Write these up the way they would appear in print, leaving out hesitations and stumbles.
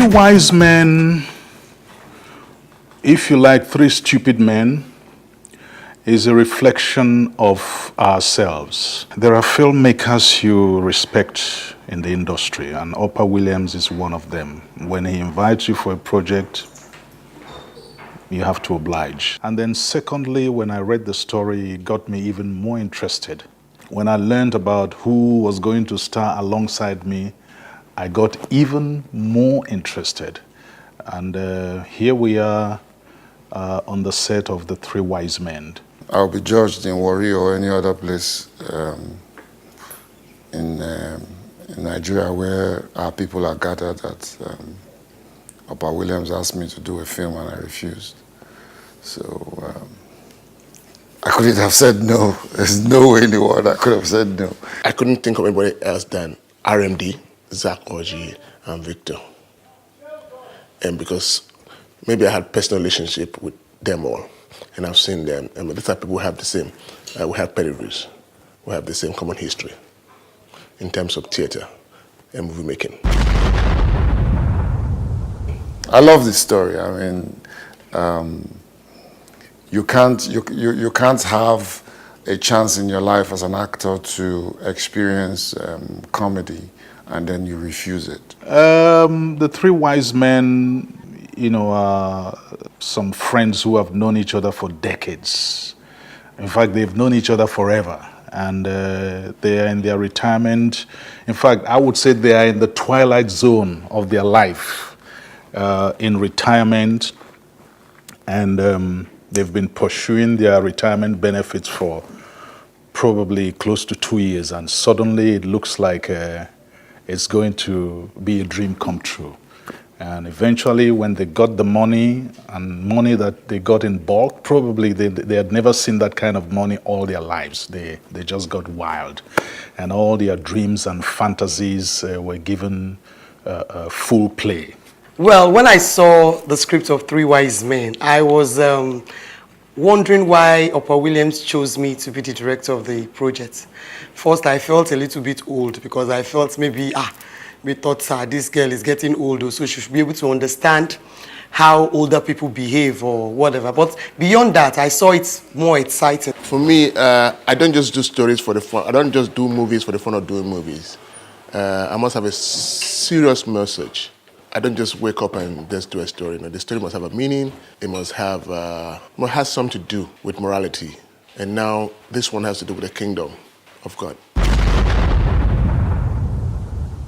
Wise Men, if you like, Three Stupid Men, is a reflection of ourselves. There are filmmakers you respect in the industry, and Opa Williams is one of them. When he invites you for a project, you have to oblige. And then secondly, when I read the story, it got me even more interested. When I learned about who was going to star alongside me, I got even more interested. And here we are on the set of The Three Wise Men. I'll be judged in Warri or any other place in Nigeria where our people are gathered that Opa Williams asked me to do a film and I refused. So I couldn't have said no. There's no way in the world I could have said no. I couldn't think of anybody else than RMD, Zach Orji, and Victor. And because maybe I had personal relationship with them all, and I've seen them, and the type of people who have the same, we have pedigrees, we have the same common history in terms of theater and movie making. I love this story. I mean, you can't have a chance in your life as an actor to experience comedy and then you refuse it. The Three Wise Men, you know, are some friends who have known each other for decades. In fact, they've known each other forever. And they are in their retirement. In fact, I would say they are in the twilight zone of their life, in retirement. And they've been pursuing their retirement benefits for probably close to 2 years. And suddenly it looks like it's going to be a dream come true. And eventually, when they got the money, and money that they got in bulk, probably they had never seen that kind of money all their lives. They just got wild. And all their dreams and fantasies were given full play. Well, when I saw the script of Three Wise Men, I was wondering why Opa Williams chose me to be the director of the project. First, I felt a little bit old because I felt maybe, we thought this girl is getting older, so she should be able to understand how older people behave or whatever. But beyond that, I saw it more exciting. For me, I don't just do stories for the fun. I don't just do movies for the fun of doing movies. I must have a serious message. I don't just wake up and just do a story. No, the story must have a meaning. It must have has something to do with morality. And now this one has to do with the kingdom of God.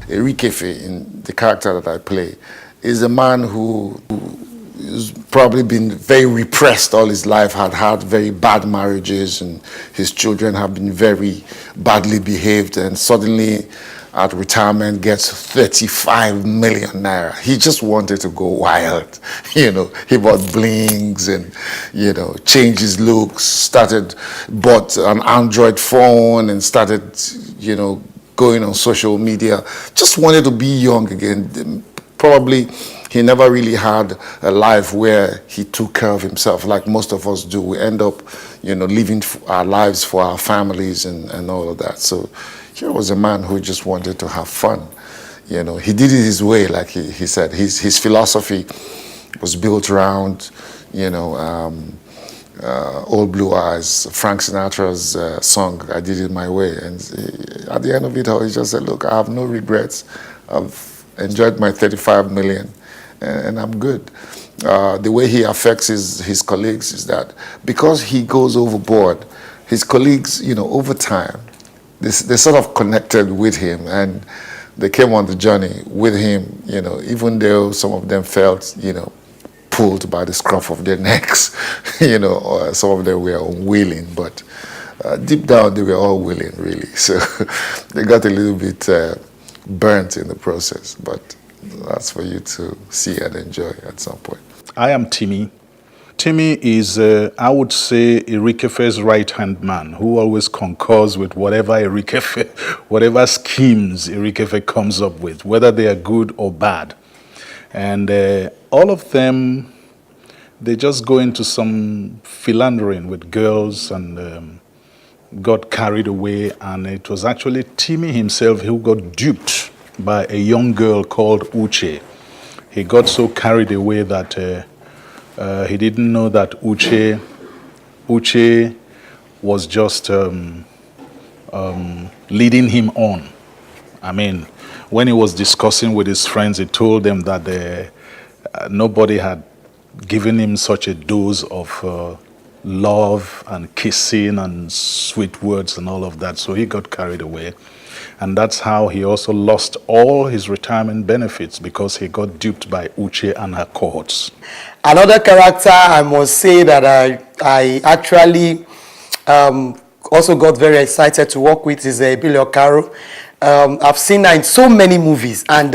Erikefe, in the character that I play, is a man who has probably been very repressed all his life, had very bad marriages, and his children have been very badly behaved, and suddenly at retirement gets 35 million naira. He just wanted to go wild. You know, he bought blings and, you know, changed his looks, bought an Android phone and started, you know, going on social media, just wanted to be young again. Probably he never really had a life where he took care of himself like most of us do. We end up, you know, living our lives for our families and all of that. So here was a man who just wanted to have fun. You know, he did it his way, like he said. His philosophy was built around, you know, Old Blue Eyes, Frank Sinatra's song, I Did It My Way. And at the end of it all, he just said, look, I have no regrets. I've enjoyed my 35 million and I'm good. The way he affects his colleagues is that because he goes overboard, his colleagues, you know, over time, they sort of connected with him and they came on the journey with him, you know, even though some of them felt, you know, pulled by the scruff of their necks, you know, or some of them were unwilling, but deep down they were all willing, really. So they got a little bit burnt in the process, but that's for you to see and enjoy at some point. I am Timmy. Timmy is, I would say, Erikefe's right-hand man who always concurs with whatever whatever schemes Erikefe comes up with, whether they are good or bad. And all of them, they just go into some philandering with girls and got carried away. And it was actually Timmy himself who got duped by a young girl called Uche. he got so carried away that he didn't know that Uche was just leading him on. I mean, when he was discussing with his friends, he told them that nobody had given him such a dose of love and kissing and sweet words and all of that. So he got carried away. And that's how he also lost all his retirement benefits, because he got duped by Uche and her cohorts. Another character I must say that I actually also got very excited to work with is Billy Okaro. I've seen her in so many movies, and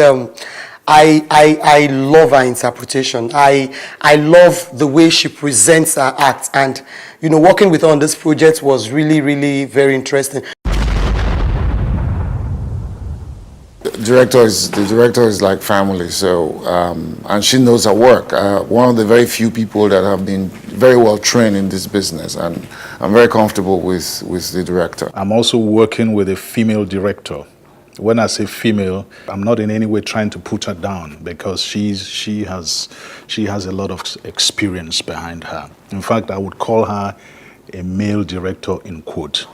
I love her interpretation. I love the way she presents her act, and working with her on this project was really, really very interesting. The director is like family, so and she knows her work. One of the very few people that have been very well trained in this business, and I'm very comfortable with the director. I'm also working with a female director. When I say female, I'm not in any way trying to put her down, because she has a lot of experience behind her. In fact, I would call her a male director in quote.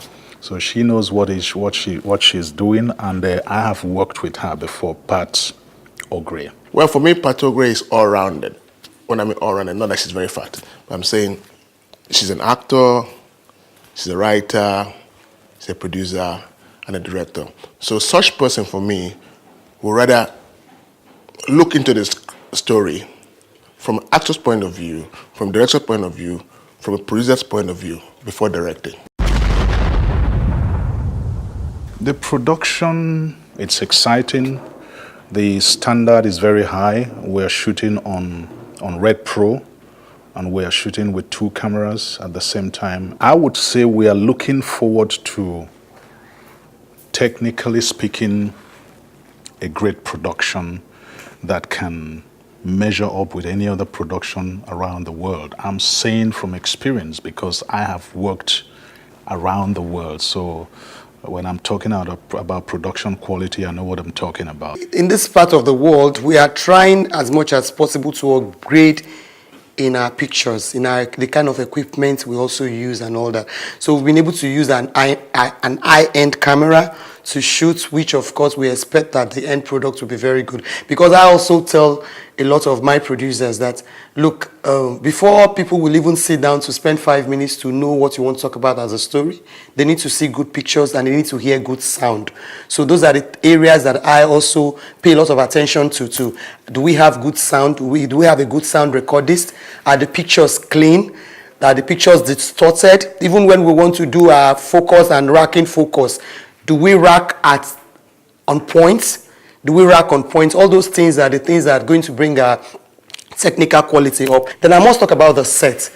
So she knows what she's doing, and I have worked with her before, Pat Ogre. Well, for me, Pat Ogre is all-rounded. When I mean all-rounded, not that she's very fat, but I'm saying she's an actor, she's a writer, she's a producer, and a director. So such person for me will rather look into this story from an actor's point of view, from a director's point of view, from a producer's point of view before directing. The production, it's exciting. The standard is very high. We're shooting on Red Pro, and we're shooting with 2 cameras at the same time. I would say we are looking forward to, technically speaking, a great production that can measure up with any other production around the world. I'm saying from experience, because I have worked around the world. So when I'm talking about production quality, I know what I'm talking about. In this part of the world, we are trying as much as possible to upgrade in our pictures, in the kind of equipment we also use and all that. So we've been able to use an high-end camera to shoot, which of course we expect that the end product will be very good. Because I also tell a lot of my producers that, look, before people will even sit down to spend 5 minutes to know what you want to talk about as a story, they need to see good pictures and they need to hear good sound. So those are the areas that I also pay a lot of attention to. Do we have good sound? Do we have a good sound recordist? Are the pictures clean? Are the pictures distorted? Even when we want to do our focus and racking focus, do we rack on points? Do we rack on points? All those things are the things that are going to bring our technical quality up. Then I must talk about the set.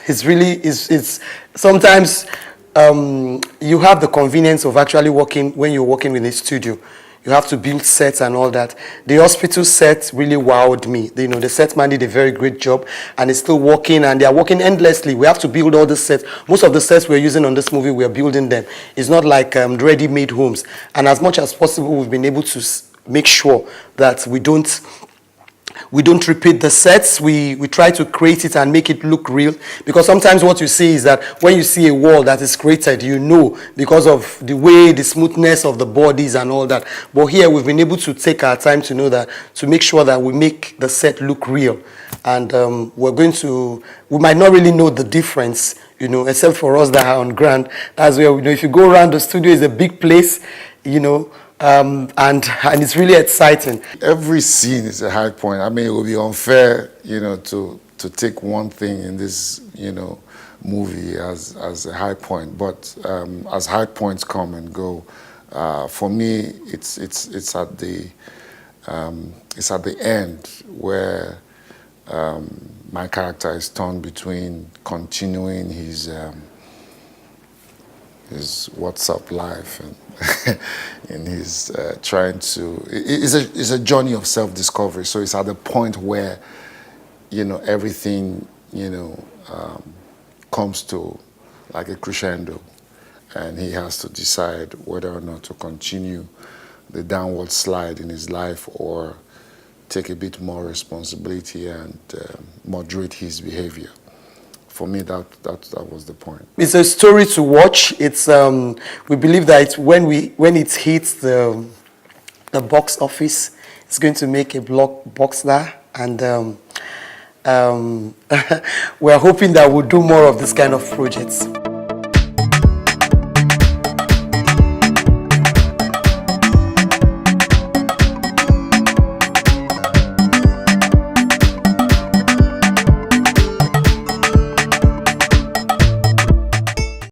It's sometimes you have the convenience of actually working when you're working in a studio. You have to build sets and all that. The hospital set really wowed me. The set man did a very great job, and it's still working, and they are working endlessly. We have to build all the sets. Most of the sets we're using on this movie, we're building them. It's not like ready-made homes. And as much as possible, we've been able to make sure that we don't repeat the sets. We try to create it and make it look real, because sometimes what you see is that when you see a wall that is created, because of the way, the smoothness of the bodies and all that. But here we've been able to take our time to know that, to make sure that we make the set look real. And we might not really know the difference, except for us that are on ground. That's where, if you go around, the studio is a big place, and it's really exciting. Every scene is a high point. I mean, it would be unfair, to take one thing in this, movie as a high point. But as high points come and go, for me, it's at the end where my character is torn between continuing his WhatsApp life and in his trying to. It's a journey of self-discovery. So it's at the point where, everything, comes to like a crescendo, and he has to decide whether or not to continue the downward slide in his life or take a bit more responsibility and moderate his behavior. For me, that was the point. It's a story to watch. It's we believe that when it hits the box office, it's going to make a blockbuster, and we're hoping that we'll do more of this kind of projects.